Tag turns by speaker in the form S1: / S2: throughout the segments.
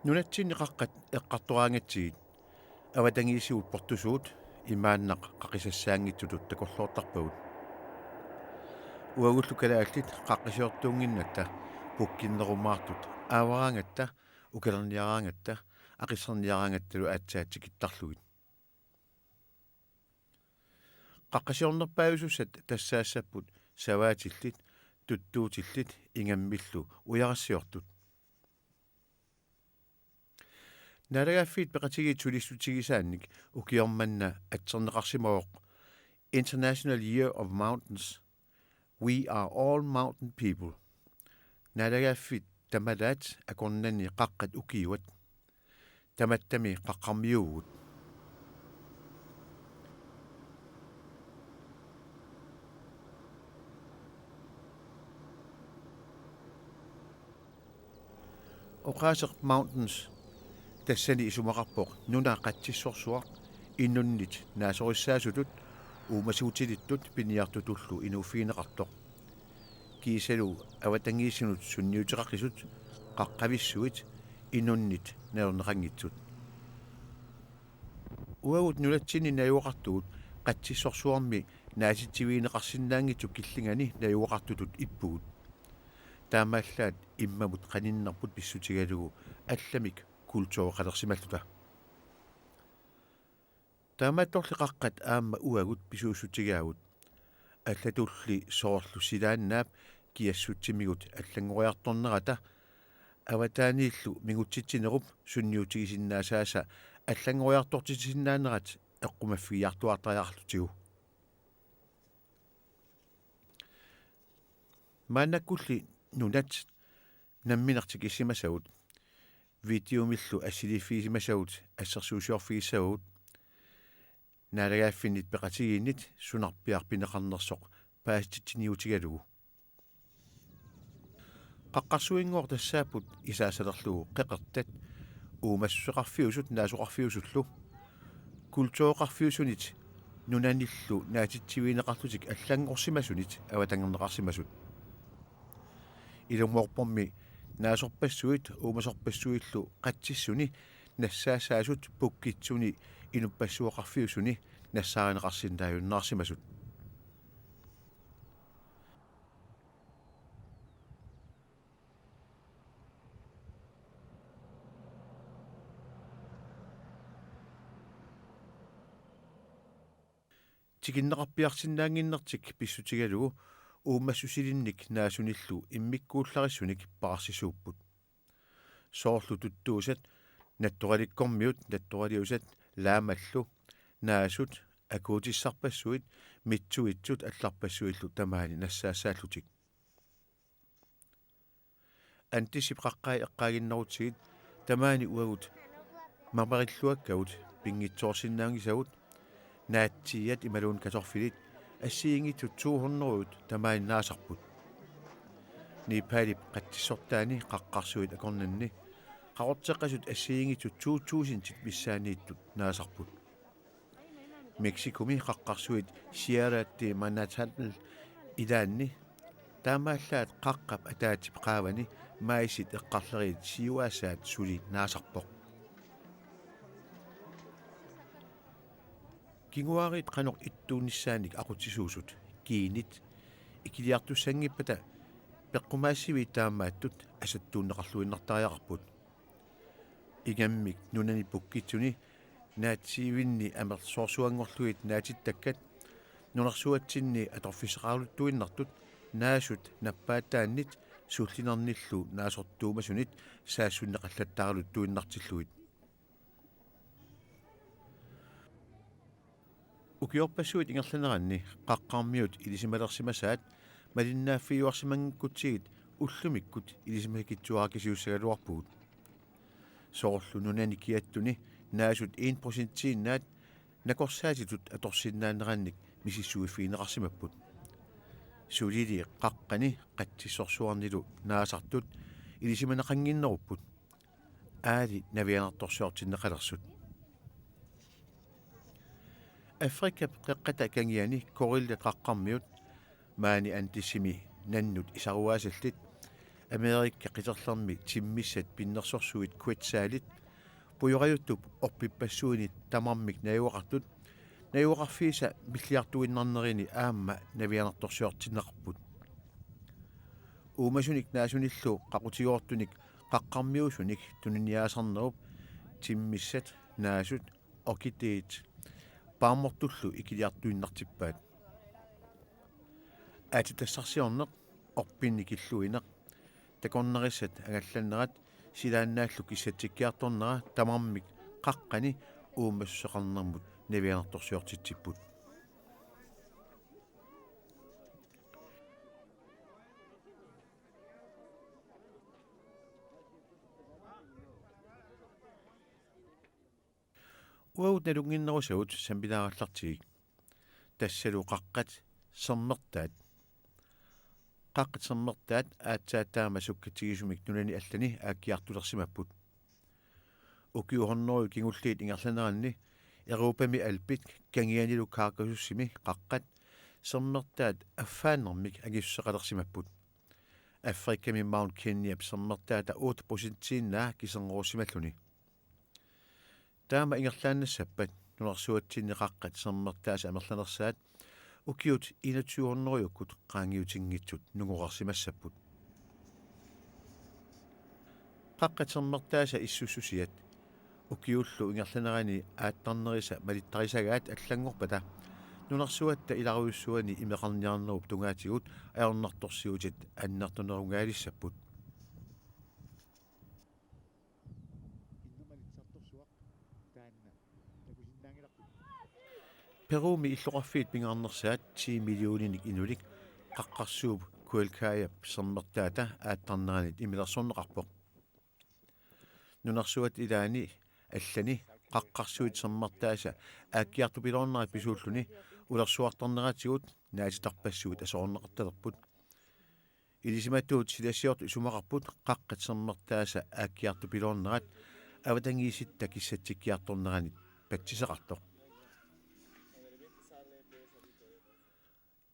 S1: Nunatsinni qaqqat eqqarturaangatiit avatangisiut portusuut imaannaq qaqisassaangitsutut takolloortarpagut uagullu kalaallit qaqqisiortuunginnatta pukkinnerumaartut aavaraangatta ukalerniaraangatta aqisserniaraangattalu aatsaatsikittarlugit qaqqasiornerpaajusussat tassaassaput savaatillit tuttuutillit ingammillu ujarassiortut Nalagaffit peqatigit tulissutigisaannik ukiormanna atserneqarsimavoq International Year of Mountains We are all mountain people. Nalagaffit tamalaat akornani qaqqat ukiuat tamattami qaqqarmiugut Oqaaseq Mountains tassani isumaqarpoq nuna qatsissorsuaq innunnit naasorissaasutut uumasuutilittut piniartutullu inuuffiineqartoq kiisalu avatangiissinut sunniuteqaqisut qaqqavissuit innunnit naerneqanngitsut uagut nulatsini najuaqartugut qatsissorsuarmi naasitsiviineqarsinnaangitsuk killingani najuaqartutut ippugut taamaallaat immamut qaninnerput pissutigalugu allamik kultuoqalersimalluta taamaattorli qaqqat aamma uagut pisuussutigiagut аллатулли соорлу силааннаап киассутсимигут аллангориарторнерата аватаанииллу мигутситсинеруп сунниутигисиннаасааса аллангориартортисиннаанерат эққумаффигиартуартариарлутигу маанаккулли нунат намминартик иссимасагут видеомиллу ассилиффигисимасагут ассерсуусиорфигиссагут naalagaafinit peqatigiinnit sunarpiarpineqarnersoq paastitsiniutigalugu qaqqarsuingoor tassaaput isaasalerlugu qeqertat uumassuqarfiusut naasuqarfiusullu kultuoqarfiusunit nunanillu naatitsiviineqarlutik allangorsimasunit avatangerneqarsimasut ilungoorpormi naasorpassuit uumasorpassuillu qatsissuni нассаасаасут пуккитсуни инуппассуоқарфиусуни нассааринеқарсиндааюннаарсимасут тикиннеқарпиарсинаангиннертик писсутигалугу уумассусилинник наасуниллу иммиккуулларissуник парсисууппут соорлу туттуусат наттораликкормиут натторалиусат лаамаллу наасут акуутиссарпассуит митсуитсут алларпассуиллу тамаани нассаассааллутик антисип qaqqai eqqaaginnerutsigit тамаани уагут мамариллуаккагут пингитсоорсиннаангисагут наатсият ималуун каторфилит ассиингитсут 200-рут тамаани наасарпут нипалип qattissорtaani qaqqarsuit акорнанни qaqorteqqasut assiingitut 2000-tit missaaниittut naasarput Mexikomi qaqqarsuit Sierra de Manatantl ilaanni taamaallaat qaqqap ataatip qaavani maisit eqqarleriit siuaasaat suli naasarpoq kinguarit qanoq ittuunissaanik aqutsisuusut kiinit ikiliartussangippata peqqumaassivi taamaattut asattuunneqarluinnartariaqarput igammik nunani pukkitsuni naatsiivinni amersorsuangorluit naatittakkat nunersuatsinni atorfiseqarluttuinnartut naasut nappaattaannit sullinerniillu naasortuumasunit saassunneqallattaarluttuinnartilluit ukiorpassuit ingerlaneranni qaqqarmiut ilisimalersimasaat malinnaaffiuarsimangikkutigit уллумиккут илисимакитсуаракисиуссагалуарпугут соорлу нунани киаттуни наасут 1%-наат накорсаатитут аторсиннаанеранник мисиссуиффиинеқарсимаппут сулили қаққани қатсиссорсуарнилу наасартут илисиманеқангиннеруппут аали навианарторсуартиннеқалерсут африка қеққата кангиани корилла қаққармиут маани антиссими наннут исаруаасаллит Amerikka qiterlarmi timmissat pinnersorsuit kuatsaalit pujorajuttup orpippassuini tamarmik najuaqartut najuaqarfiisa milliartuinnarnerini aamma navianertorsiortinneqarput uumasunik naasunillu qaqutigoortunik qaqqarmiusunik tuniniaasarnerup timmissat naasut okitiit paamortullu ikiliartuinnartippaat aatitassarsiorneq orpinnikilluineq takornerissat agallannerat silaannaallu kissatsikkiartornera tamarmik qaqqani uummassuqarnermut navianertorsiortitsipput uaut nalunginnerusavut sampilaarallartigik tassalu qaqqat sermertaat qaqqitsermertaat aatsaataama sukkatsigisumik tunani allani aakkiartulersimapput ukiuhorneru kingulliit ingerlaneranni Europami alpit kangianilu kaarkasussimi qaqqat sermertaat affaannermik agissuqalersimapput Afrikkami Mount Kenya sermertaata 8% kisengerussimmalluni taama ingerlaannassappat nunersuatsinni qaqqat sermertaasa amerlanersaat ukiut 21-orjukkut qaangiutiнгitsut nunguqarsimassapput qaqqatsermertaasa issussusiat ukiullu ingerlanerani aattarnerisa malittarisagaat allangorpata nunersuatta ilaruissuani imeqarniarnerup tungaatigut ajornartorsiutit annertunerungaalissapput Perumi illuqarfiit pingaarnersaat 10 millioninik inulik qaqqarsuup kualkaajap sermertaata aattarneranit imilersorneqarpoq nunarsuat ilaani allani qaqqarsuit sermertaasa aakkiartupiloornerat pisuulluni ulersuartarneratigut naatitarpassuut asoorneqartalerput ilisimattuut silasiort sumaqarput qaqqat sermertaasa aakkiartupiloornerat avatangiisitta kissatsikkiartorneranit patsiseqartoq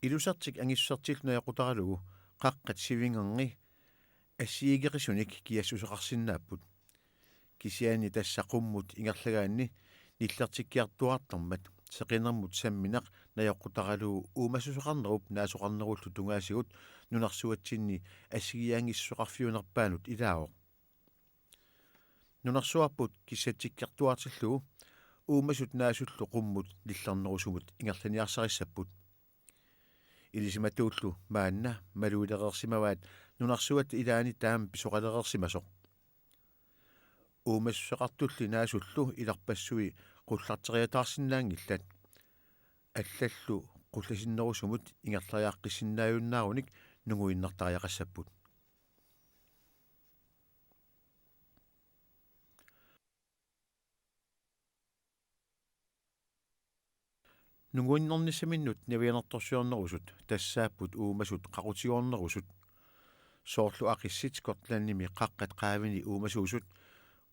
S1: Ilusartik angissuartilna yaqutaralugu qaqqat sivingerni assiigeqisunik kiassuseqarsinnaapput kisiani tassaqummut ingerlagaanni nillertikkiartuartarmat seqinermut samminaq nayaqqutaralugu uumassuseqarnerup naasoqarnerullu tungaasigut nunarsuatsinni assigiaangissuqarfiunerpaanut ilaaoq nunarsuarput kissatsikkiartuartillugu uumasut naasullu qummut lillernerusumut ingerlaniarsarissapput ilisimattuullu maanna maluilereersimavaat nunarsuat ilaani taam pisoqalereersimasoq uumassuqartulli naasullu ilarpassui qullarteriataarsinnaangillat аллаллу qullasиннерусумут ингерлариаққиссиннааюннааруник нугуиннартариақассаппут нугуиннэрниссаминнут навианерторсиорнерусут тассааппут уумасут qaqutigoornerusut soorlu aqissit Skotlandimi qaqqat qaavini uumasuusut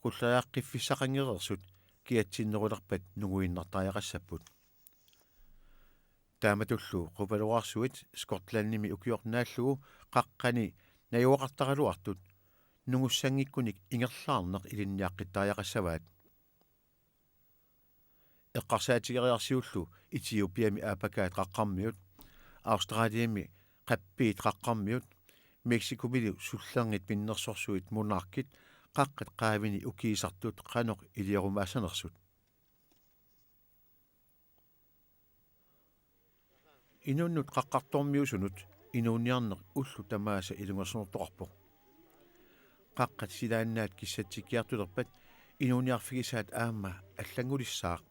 S1: qullariaqqiffiссақангереерсут киатсиннерулерпат нугуиннартариақассаппут тааматуллу qupalуарсуит Skotlandimi ukiornaаллугу qaqqani najuaqartaraluartut нугуссангиккуник ингерлаарнеқ илинниаққиттариақассаваат эққарсаатигериарсиуллу Этиопиами аапакаат qaqqarmiut Австралиами qappiit qaqqarmiut Мексикумили суллернгит пиннерсорсуит монаркит qaqqat qaavini ukiisartut qanoq илиарумаасанерсут инуннут qaqqartormiusunut inuunniarneq уллу тамааса илунгерсонортоқарпоқ qaqqat силааннаат киссатсиккиартулерпат инуунниарфигисаат аама аллангулиссаақ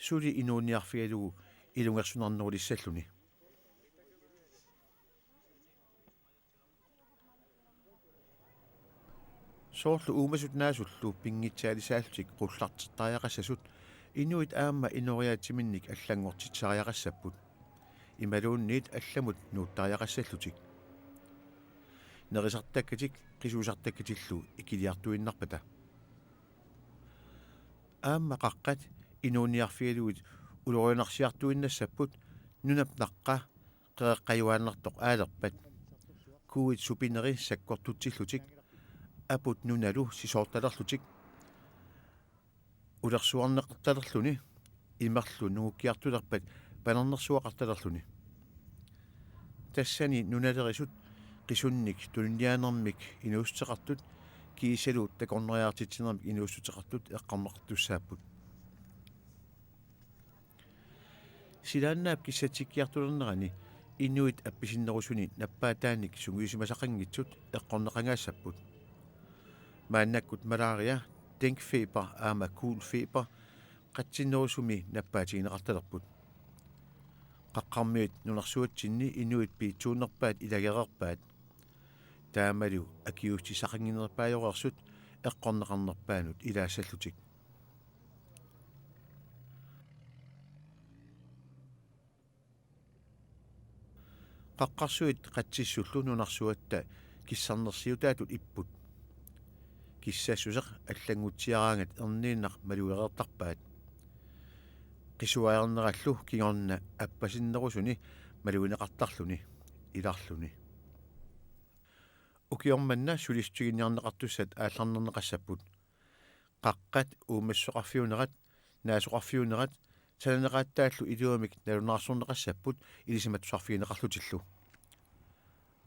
S1: сули инуунниарфигалугу илунгерсунарнерулиссаллуни соорлу уумасут наасуллу пингитсаалисаалтик qullartertariaqassasut инуит аама инориаатсиминник аллангортитсариақассаппут ималуунниит алламут нууттариақассаллутик нерисартаккатик qisuusartakkatилlu ikiliartuinnarpata аама qaqqat inuunniarfigalugut улориунарсиартуиннассаппут нунап наққа qeqqajuaannertoq aalerpat ikkuit supineri sakkortutsillutik aput nunalu sisoortalerlutik ulersuarneqartalerluni imarlu nungukkiartulerpat panernersuaqartalerluni тассани нуналерисут qisuunnik tunniaanermik inuusteqartut kiisaluut takorneriartitsinермик inuussutеқартут эққарнеқартуссааппут силааннаап киссатиккиартулернерани инуит апписиннерусуни наппаатааник сугуисимасақангитсут эққорнеқангаассаппут мааннаккут малаария денкфебер аама куулфебер қатсиннерусуми наппаатигинеқарталерпут qaqqarmiut nunarsuatsinni inuit piitsuunnerpaat ilagерерpaat таамалу акиуутсисақангинерпаajorерсут эққорнеқарнерпаанут илаассаллутик qaqqarsuit qatsissуллу нунарсуатта киссарнерсиутаатут иппут киссассусеқ аллангутсиараангат ернииннақ малуерертарпаат qisuajarnerallu kingorna appasinnerusuni maluineqartarluni ilарлuni ukiormanna sulistiginniarneqartussat aallarnerneqassaput qaqqat uumassoqarfiunerat naasuqarfiunerat salaneqaattaallu iluamik nalunarsorneqassaput ilisimatsuarfigineqarlutillu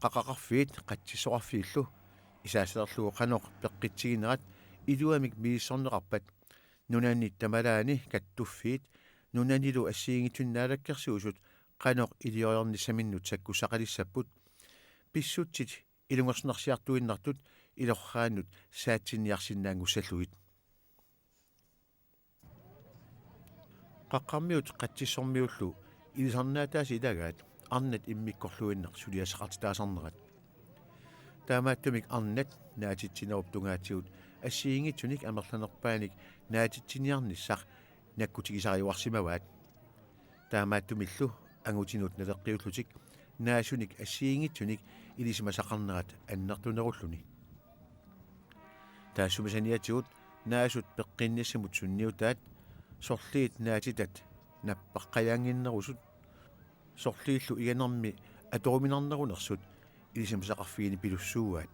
S1: qaqaqarfiit qatsissoqarfiillu isaasalerlugu qanoq peqqitsiginerat iluamik miissorneqarpat nunanni tamalaani kattuffiit nunanilu assiingitsunnaalakkersuusut qanoq ilioriornissaminnut sakkusaqalissapput pissutsit ilungersnersiartuinnartut ilorraannut saatsinniarsinnaangussalluit qaqqarmiut qatsissormiullu ilisarnaataasi ilagaat arnat immikkorluinneq suliasaqartitaasarnerat таамааттумик арнат наатитсинеруп тунгаатсигут ассиингитсуник амерланерпааник наатитсиниарниссақ наккутигисариуарсимаваат таамааттумиллу ангутинут налеққиуллутик наасуник ассиингитсуник илисимасақарнерат аннертунеруллуни таассумасаниатигут наасут пеққинниссамут сунниутаат сорлиит наатитат наппаққаяангиннерусут сорлииллу иганерми аторуминарнерунерсут илисимасақарфигини пилуссууаат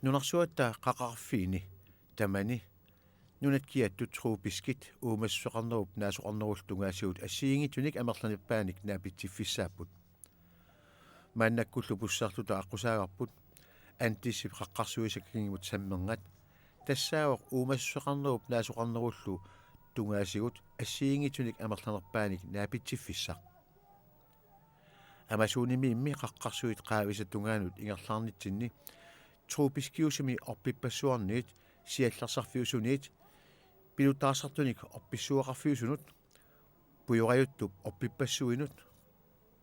S1: нунарсуатта qaqarfiini тамани нунаккиаттут труупискит уумассоқарнеруп наасоқарнерултунгаасиут ассиингитсуник амерланиппааник наапитсиффиссааппут мааннаккуллу пуссаарлута аққусаагарпут антиссип qaqqarsuisakкингимут саммернат тассаавоқ уумассоқарнеруп наасоқарнеруллу тунгаасигут ассиингитсуник амерланерпааник наапитсиффиссақ амасуунимиимми qaqqarsuit qaavисатунгаанут ингерлаарнитсинни трупискиусими орпиппассуарниит сиалларсарфиусуниит пилутаарсартуник орписсуақарфиусунут пуйораюттуп орпиппассуинут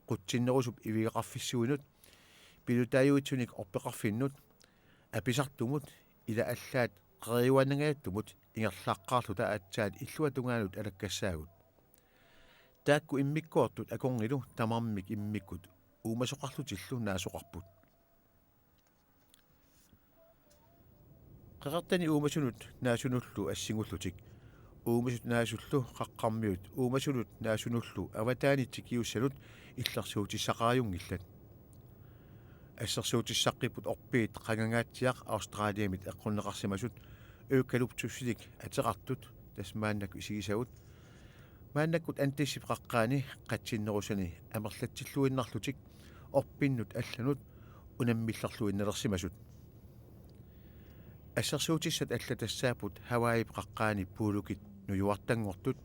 S1: qutsinnerusуп ивигеқарфиссуинут пилутааюитсуник орпеқарфиннут аписартумут ила аллаат qeriuanangaаттумут ингерлааққаарлута аатсаат иллуатунгаанут алаккассаагут таакку иммиккуартут акорнилу тамармик иммиккут уумасоқарлутиллу наасоқарпут qaqartani uumasunut naasunullu assingullutik uumasut naasullу qaqqarmiut uumasulut naasunullu avataanitsi kiussalut illersuutissaqaajungillat ассерсуутиссаққиппут орпиит qangangaatsiaq Australiamit эққуннеқарсимасут eucalyptussilik атеқартут тасмааннак исигисагут мааннаккут антиссип qaqqaani qatsinnerusani амерлатсиллуиннарлутик орпиннут алланут унаммиллерлуиннелерсимасут ассерсуутиссат аллатассаапут Хаваип qaqqaani пуулукит нуюартангортут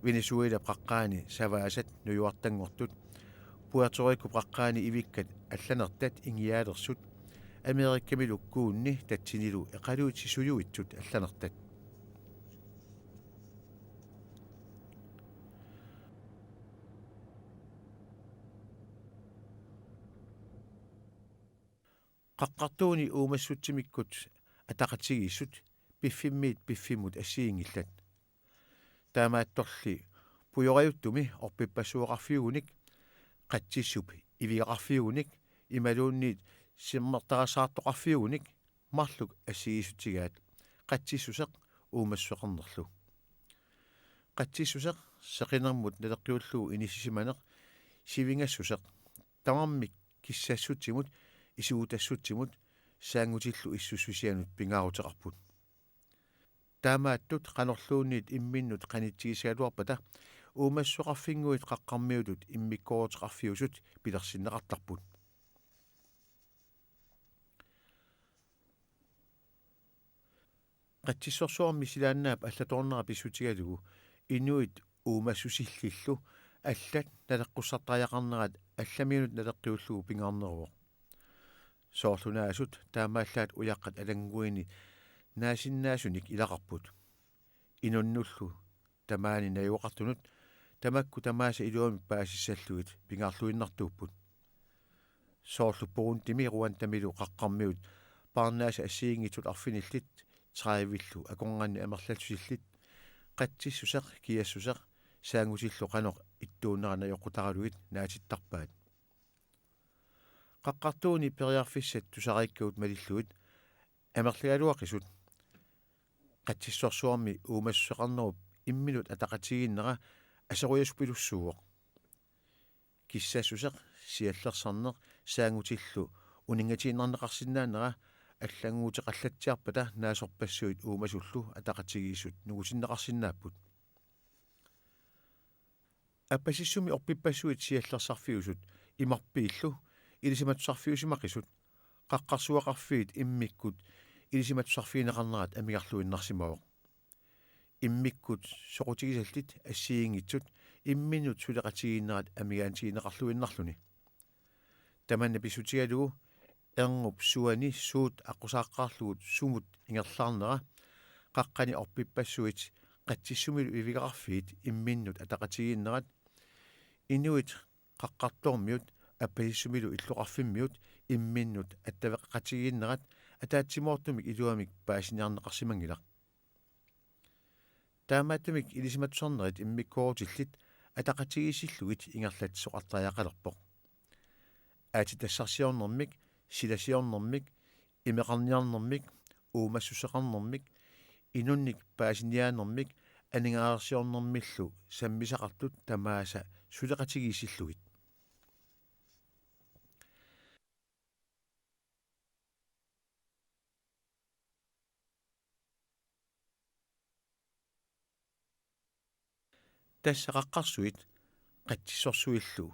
S1: Венесуэла qaqqaani саваасат нуюартангортут Пуэрто-Рико qaqqaani ивиккат алланертат ингиаалерсут Америккамилуккуунни татсинилу эқалуутсисуюитсут алланертат qaqqartuuni uumassutsimikкут атақатсигиссут пиффиммиит пиффиммут ассиингиллат таамаатторли пуйораюттуми орпиппассуоқарфиугуник қатсиссуп ивиақарфиугуник ималуунниит симмертарасаартоқарфиугуник марлук ассигисутигаат қатсиссусеқ uumassuqarnerlu qatsissuseq seqinermut naleqqiullugu inissisimaneq sivingassuseq tamarmik kissaassutsimut isuutassutsimut saangutillu issussusianut pingaaruteqarput taamaattut qanorluunniit imminnut qanitsigisaaluarpata uumassuqarfinguit qaqqarmiutut immikkoorteqarfiusut pilersinneqartarput qatsissorsuarmi silaannaap allatornera pissutigalugu inuit uumassusillillu аллат налеққуссартариақарнерат алламиунут налеққиуллугу пингаарнеруоқ соорлунаасут таамааллаат уяққат алангуини наасиннаасуник илақарпут инуннуллу тамаани наюоқартунут тамакку тамааса илуами паасиссаллугит пингаарлуиннартууппут соорлу пуунтими руан тамилу қаққармиут парнааса ассиингитут арфиниллит траивиллу аконгани амерлатсусиллит қатсиссусақ киассусақ saangusилlu qanoq ittuunnerana yoqqutaraluit naatittарpaat qaqqartuuni periarfissat tusariikkaut malilluit amerlagaluaqisut qatsissorsuarmi uumassuqarnerup imminut ataqatiginnera aseruyasuppilussuuq kissassuseq siallersarneq saangutillu uningatiinnerneqarsinnaanera аллангуутеқаллатсиарпата наасорпассуит уумасуллу атақатигииссут нугутиннеқарсиннааппут аппасиссуми орпиппассуит сиаллерсарфиусут имарпииллу илисиматсарфиусимақисут qaqqarsuaqarfiit immikkut ilisimatsusarfiineqarnerat amigarluinnarsimavoq immikkut soqutigisallit assiingitsut imminut suleqatiginnerat amigaantigineqarluinnarluni tamanna pissutigalugu erngub suani suut aqusaaqqaarlugut sumut ingerlaarnera qaqqani orpippassuit qatsissumilu ivigaqarfiit imminnut ataqatiginnerat inuit qaqqartormiut appasissumilu illuqarfimmiut imminnut attaveqqatiginnerat ataatsimortumik iluamik paasiniarneqarsimangilaq taamaattumik ilisimatsornerit immikkoortillit ataqatigisillugit ingerlatsoqartariaqalerpoq aatitassarsiornermik silasiornermik imeqarniarnermik uumassuseqarnermik inunnik paasiniaanermik aningаарsiornermillu sammisaqartut tamaasa suleqatigisillugit тассақаққарсуит қатсиссорсуиллу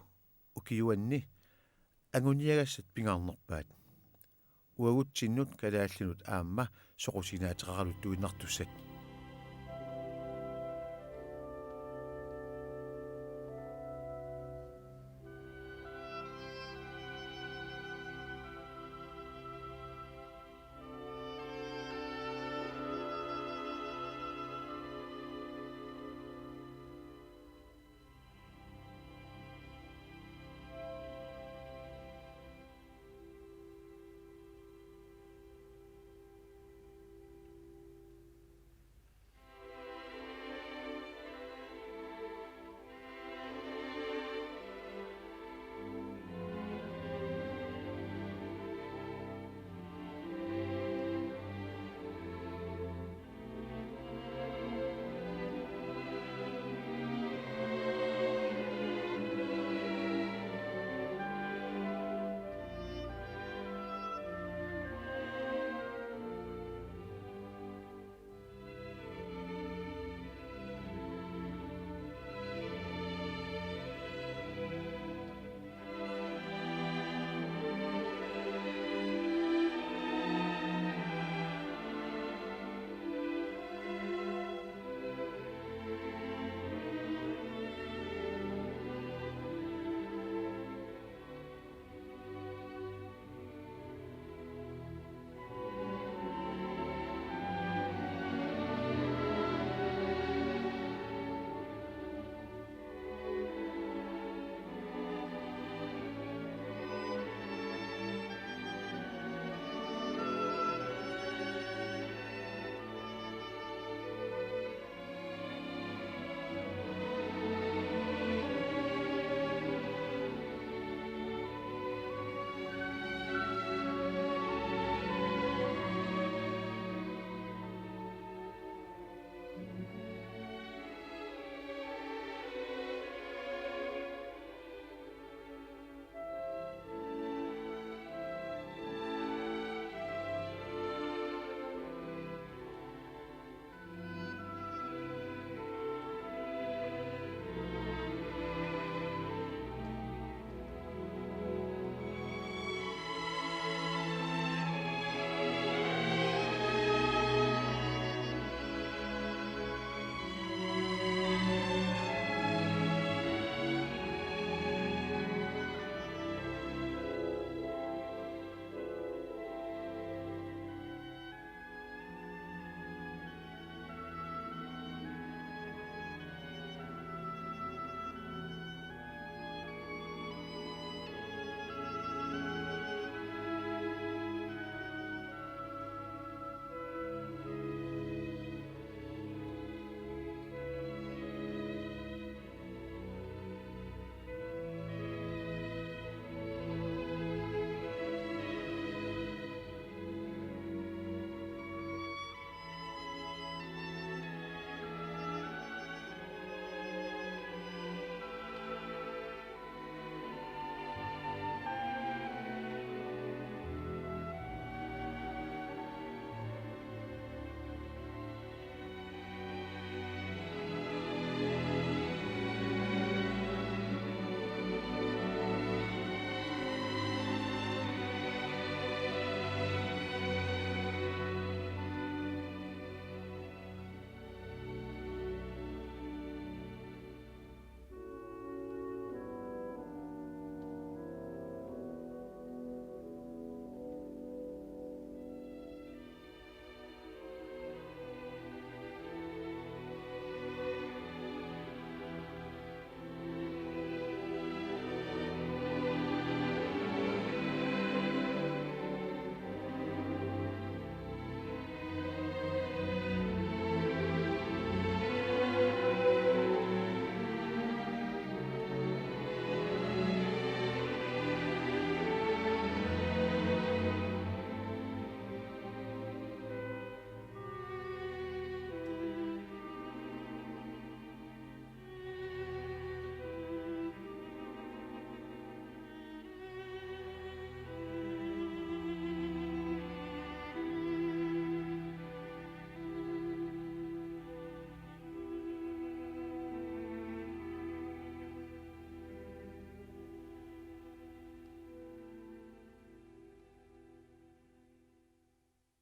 S1: укиуанни агуниагассат пингаарнерпаат уагутсиннут калааллинут аама соқусинаатеқаралут туиннартуссат